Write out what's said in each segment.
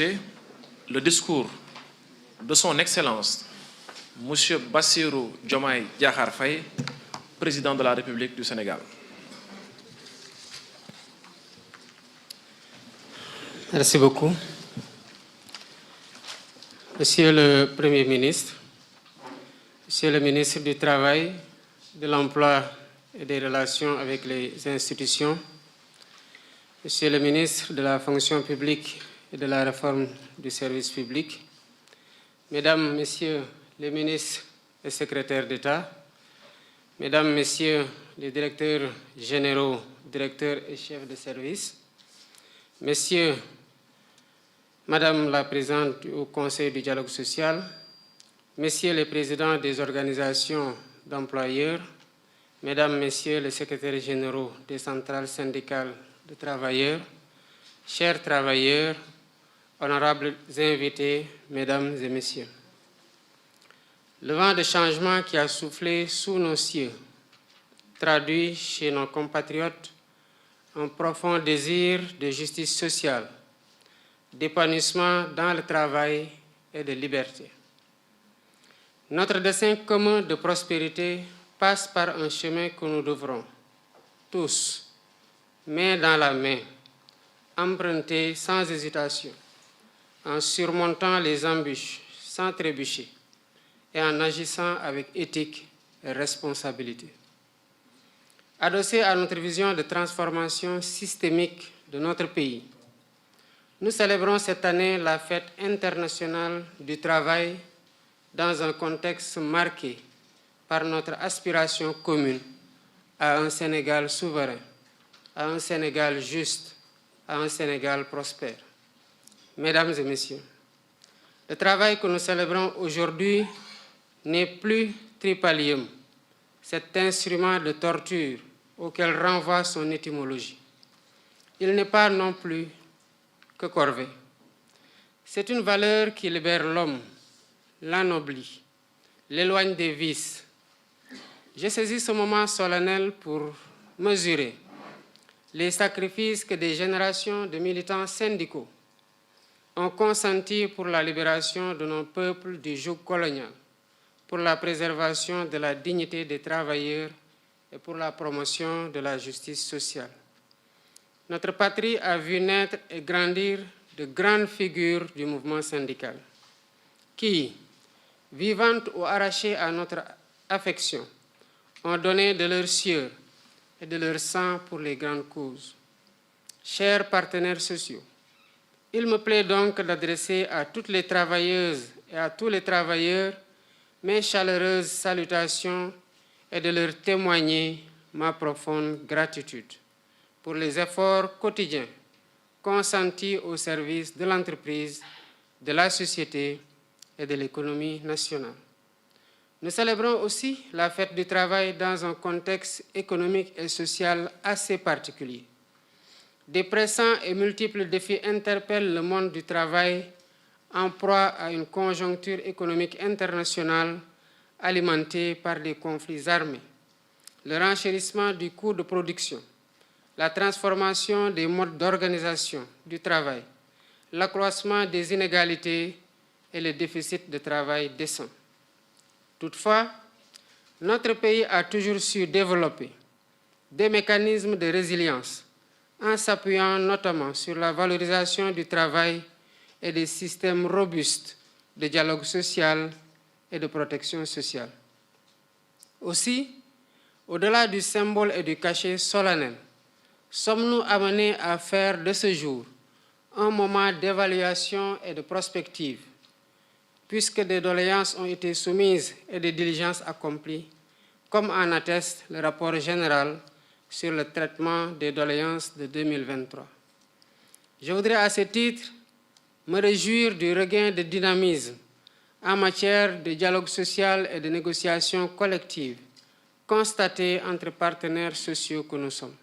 Le discours de son Excellence, M. Bassirou Diomaye Diakhar Faye, président de la République du Sénégal. Merci beaucoup. Monsieur le Premier ministre, Monsieur le ministre du Travail, de l'Emploi et des Relations avec les institutions, Monsieur le ministre de la Fonction publique et de la Réforme du service public, Mesdames, Messieurs les ministres et secrétaires d'État, Mesdames, Messieurs les directeurs généraux, directeurs et chefs de service, Messieurs, Madame la Présidente du Conseil du dialogue social, Messieurs les présidents des organisations d'employeurs, Mesdames, Messieurs les secrétaires généraux des centrales syndicales de travailleurs, chers travailleurs, honorables invités, Mesdames et Messieurs. Le vent de changement qui a soufflé sous nos cieux traduit chez nos compatriotes un profond désir de justice sociale, d'épanouissement dans le travail et de liberté. Notre dessein commun de prospérité passe par un chemin que nous devrons, tous, main dans la main, emprunter sans hésitation, en surmontant les embûches sans trébucher et en agissant avec éthique et responsabilité. Adossé à notre vision de transformation systémique de notre pays, nous célébrons cette année la fête internationale du travail dans un contexte marqué par notre aspiration commune à un Sénégal souverain, à un Sénégal juste, à un Sénégal prospère. Mesdames et Messieurs, le travail que nous célébrons aujourd'hui n'est plus tripalium, cet instrument de torture auquel renvoie son étymologie. Il n'est pas non plus que corvée. C'est une valeur qui libère l'homme, l'anoblit, l'éloigne des vices. J'ai saisi ce moment solennel pour mesurer les sacrifices que des générations de militants syndicaux ont consentis pour la libération de nos peuples du joug colonial, pour la préservation de la dignité des travailleurs et pour la promotion de la justice sociale. Notre patrie a vu naître et grandir de grandes figures du mouvement syndical qui, vivantes ou arrachées à notre affection, ont donné de leur sueur et de leur sang pour les grandes causes. Chers partenaires sociaux, il me plaît donc d'adresser à toutes les travailleuses et à tous les travailleurs mes chaleureuses salutations et de leur témoigner ma profonde gratitude pour les efforts quotidiens consentis au service de l'entreprise, de la société et de l'économie nationale. Nous célébrons aussi la fête du travail dans un contexte économique et social assez particulier. Des pressants et multiples défis interpellent le monde du travail en proie à une conjoncture économique internationale alimentée par des conflits armés, le renchérissement du coût de production, la transformation des modes d'organisation du travail, l'accroissement des inégalités et le déficit de travail décent. Toutefois, notre pays a toujours su développer des mécanismes de résilience en s'appuyant notamment sur la valorisation du travail et des systèmes robustes de dialogue social et de protection sociale. Aussi, au-delà du symbole et du cachet solennel, sommes-nous amenés à faire de ce jour un moment d'évaluation et de prospective, puisque des doléances ont été soumises et des diligences accomplies, comme en atteste le rapport général sur le traitement des doléances de 2023. Je voudrais à ce titre me réjouir du regain de dynamisme en matière de dialogue social et de négociation collective constaté entre partenaires sociaux que nous sommes.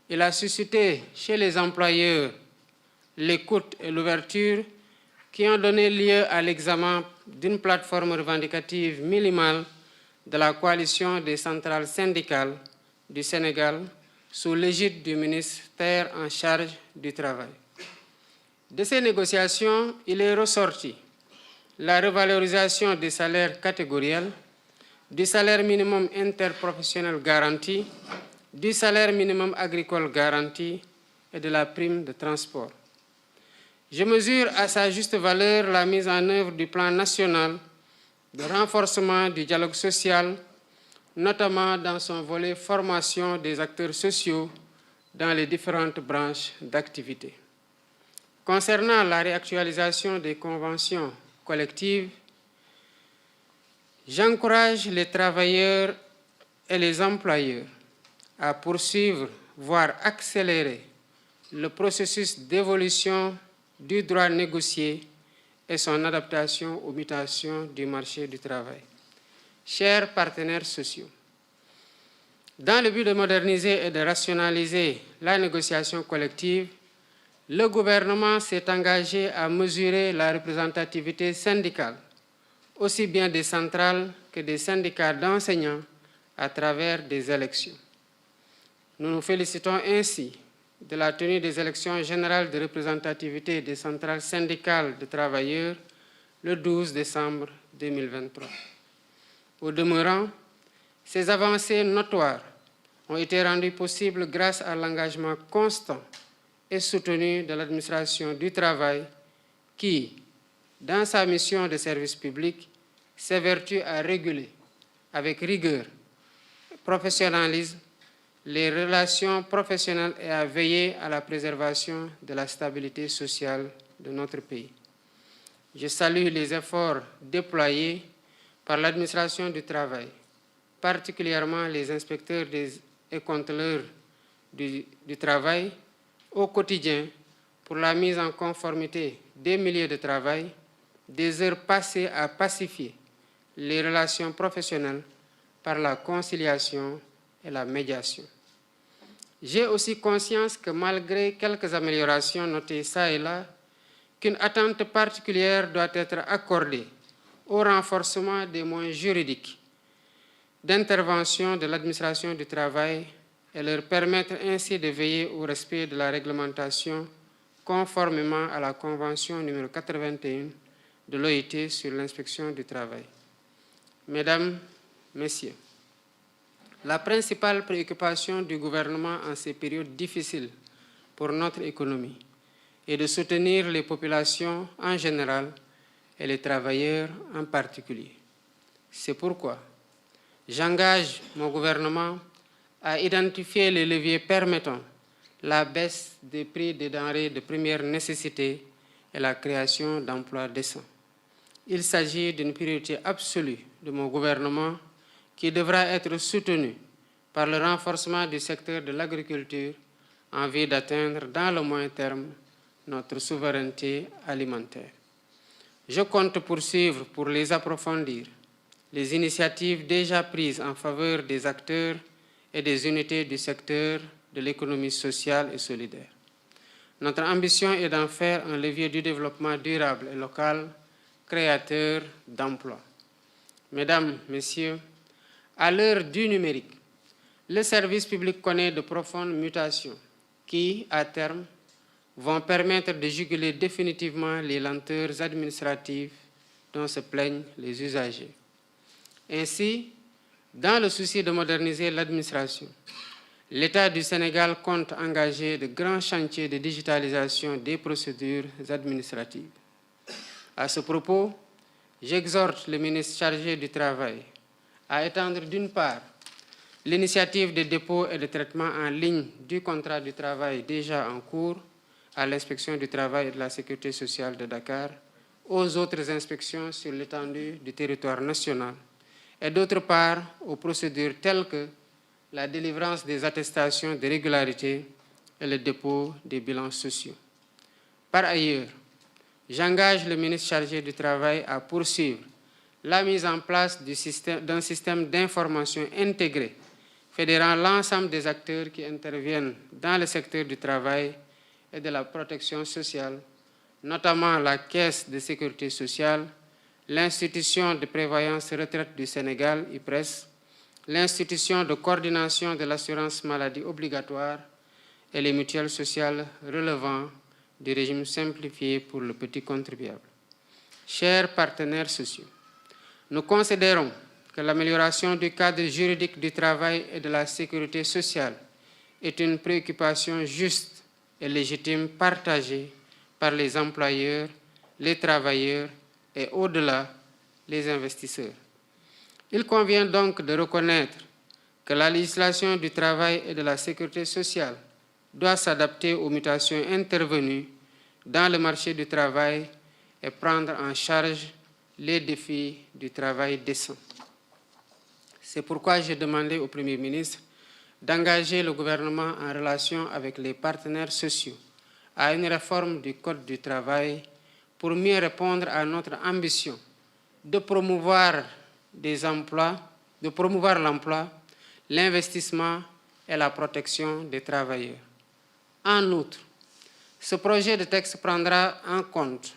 Il a suscité chez les employeurs l'écoute et l'ouverture qui ont donné lieu à l'examen d'une plateforme revendicative minimale de la coalition des centrales syndicales du Sénégal sous l'égide du ministère en charge du travail. De ces négociations, il est ressorti la revalorisation des salaires catégoriels, du salaire minimum interprofessionnel garanti, du salaire minimum agricole garanti et de la prime de transport. Je mesure à sa juste valeur la mise en œuvre du plan national de renforcement du dialogue social, notamment dans son volet formation des acteurs sociaux dans les différentes branches d'activité. Concernant la réactualisation des conventions collectives, j'encourage les travailleurs et les employeurs à poursuivre, voire accélérer, le processus d'évolution du droit négocié et son adaptation aux mutations du marché du travail. Chers partenaires sociaux, dans le but de moderniser et de rationaliser la négociation collective, le gouvernement s'est engagé à mesurer la représentativité syndicale, aussi bien des centrales que des syndicats d'enseignants, à travers des élections. Nous nous félicitons ainsi de la tenue des élections générales de représentativité des centrales syndicales de travailleurs le 12 décembre 2023. Au demeurant, ces avancées notoires ont été rendues possibles grâce à l'engagement constant et soutenu de l'administration du travail qui, dans sa mission de service public, s'évertue à réguler avec rigueur, professionnalisme, les relations professionnelles et à veiller à la préservation de la stabilité sociale de notre pays. Je salue les efforts déployés par l'administration du travail, particulièrement les inspecteurs et contrôleurs du travail au quotidien pour la mise en conformité des milieux de travail, des heures passées à pacifier les relations professionnelles par la conciliation et la médiation. J'ai aussi conscience que malgré quelques améliorations notées çà et là, qu'une attente particulière doit être accordée au renforcement des moyens juridiques d'intervention de l'administration du travail et leur permettre ainsi de veiller au respect de la réglementation conformément à la Convention numéro 81 de l'OIT sur l'inspection du travail. Mesdames, Messieurs, la principale préoccupation du gouvernement en ces périodes difficiles pour notre économie est de soutenir les populations en général et les travailleurs en particulier. C'est pourquoi j'engage mon gouvernement à identifier les leviers permettant la baisse des prix des denrées de première nécessité et la création d'emplois décents. Il s'agit d'une priorité absolue de mon gouvernement qui devra être soutenu par le renforcement du secteur de l'agriculture en vue d'atteindre dans le moyen terme notre souveraineté alimentaire. Je compte poursuivre pour les approfondir les initiatives déjà prises en faveur des acteurs et des unités du secteur de l'économie sociale et solidaire. Notre ambition est d'en faire un levier du développement durable et local, créateur d'emplois. Mesdames, Messieurs, à l'heure du numérique, le service public connaît de profondes mutations qui, à terme, vont permettre de juguler définitivement les lenteurs administratives dont se plaignent les usagers. Ainsi, dans le souci de moderniser l'administration, l'État du Sénégal compte engager de grands chantiers de digitalisation des procédures administratives. À ce propos, j'exhorte le ministre chargé du Travail à étendre d'une part l'initiative de dépôt et de traitement en ligne du contrat du travail déjà en cours à l'inspection du travail et de la sécurité sociale de Dakar aux autres inspections sur l'étendue du territoire national et d'autre part aux procédures telles que la délivrance des attestations de régularité et le dépôt des bilans sociaux. Par ailleurs, j'engage le ministre chargé du Travail à poursuivre la mise en place d'un système d'information intégré fédérant l'ensemble des acteurs qui interviennent dans le secteur du travail et de la protection sociale, notamment la Caisse de sécurité sociale, l'Institution de prévoyance retraite du Sénégal, IPRES, l'Institution de coordination de l'assurance maladie obligatoire et les mutuelles sociales relevant du régime simplifié pour le petit contribuable. Chers partenaires sociaux, nous considérons que l'amélioration du cadre juridique du travail et de la sécurité sociale est une préoccupation juste et légitime partagée par les employeurs, les travailleurs et au-delà, les investisseurs. Il convient donc de reconnaître que la législation du travail et de la sécurité sociale doit s'adapter aux mutations intervenues dans le marché du travail et prendre en charge les défis du travail décent. C'est pourquoi j'ai demandé au Premier ministre d'engager le gouvernement en relation avec les partenaires sociaux à une réforme du Code du travail pour mieux répondre à notre ambition de promouvoir l'emploi, l'investissement et la protection des travailleurs. En outre, ce projet de texte prendra en compte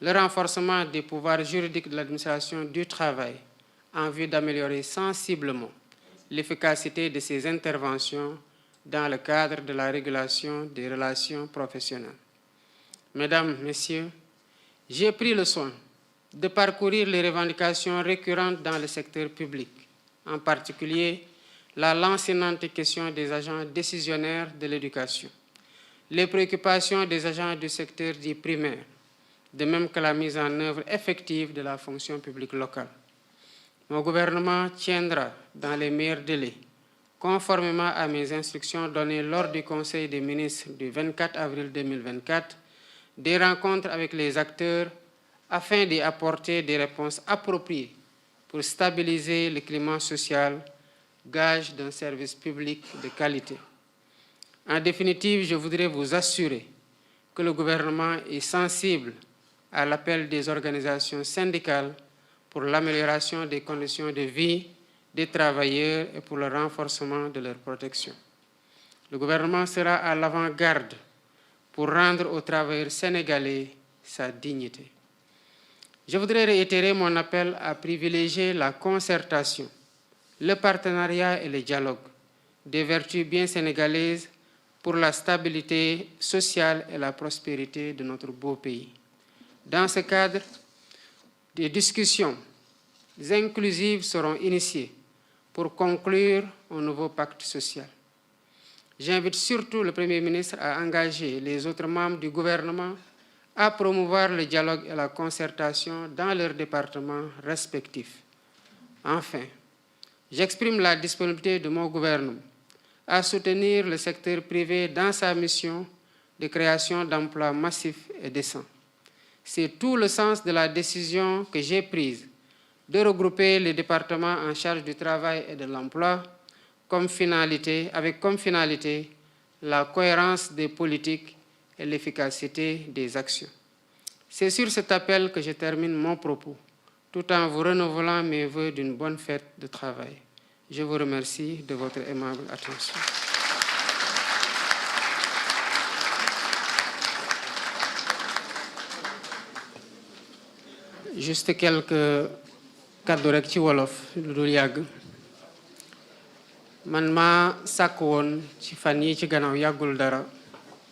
le renforcement des pouvoirs juridiques de l'administration du travail en vue d'améliorer sensiblement l'efficacité de ces interventions dans le cadre de la régulation des relations professionnelles. Mesdames, Messieurs, j'ai pris le soin de parcourir les revendications récurrentes dans le secteur public, en particulier la lancinante question des agents décisionnaires de l'éducation, les préoccupations des agents du secteur dit primaire, de même que la mise en œuvre effective de la fonction publique locale. Mon gouvernement tiendra dans les meilleurs délais, conformément à mes instructions données lors du Conseil des ministres du 24 avril 2024, des rencontres avec les acteurs afin d'y apporter des réponses appropriées pour stabiliser le climat social, gage d'un service public de qualité. En définitive, je voudrais vous assurer que le gouvernement est sensible à l'appel des organisations syndicales pour l'amélioration des conditions de vie des travailleurs et pour le renforcement de leur protection. Le gouvernement sera à l'avant-garde pour rendre aux travailleurs sénégalais sa dignité. Je voudrais réitérer mon appel à privilégier la concertation, le partenariat et le dialogue, des vertus bien sénégalaises pour la stabilité sociale et la prospérité de notre beau pays. Dans ce cadre, des discussions inclusives seront initiées pour conclure un nouveau pacte social. J'invite surtout le Premier ministre à engager les autres membres du gouvernement à promouvoir le dialogue et la concertation dans leurs départements respectifs. Enfin, j'exprime la disponibilité de mon gouvernement à soutenir le secteur privé dans sa mission de création d'emplois massifs et décents. C'est tout le sens de la décision que j'ai prise de regrouper les départements en charge du travail et de l'emploi avec comme finalité la cohérence des politiques et l'efficacité des actions. C'est sur cet appel que je termine mon propos, tout en vous renouvelant mes vœux d'une bonne fête de travail. Je vous remercie de votre aimable attention. Juste quelques kàddu rek ci wolof lu dul yàgg man maa sàkk woon ci fan yi ci gannaaw yàggul dara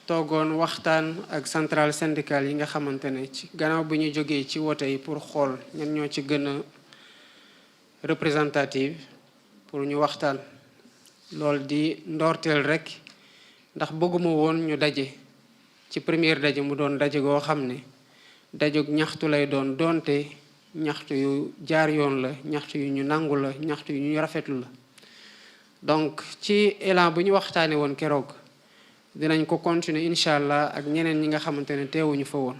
toogoon waxtaan ak centrale syndicale yi nga xamante ne ci gannaaw bu ñu jógee ci wote yi pour xool ñan ñoo ci gën a représentative pour ñu waxtaan loolu di ndoorteel rek ndax bëgguma woon ñu daje ci première daje mu doon daje goo xam ne dajog ñaxtu lay doon doonte ñaxtu yu jaar yoon la ñaxtu yu ñu nangu la ñaxtu yu ñu rafetlu la donc ci élan bu ñu waxtaane woon keroog dinañ ko continuer incha allah ak ñeneen ñi nga xamante ne teewuñu fa woon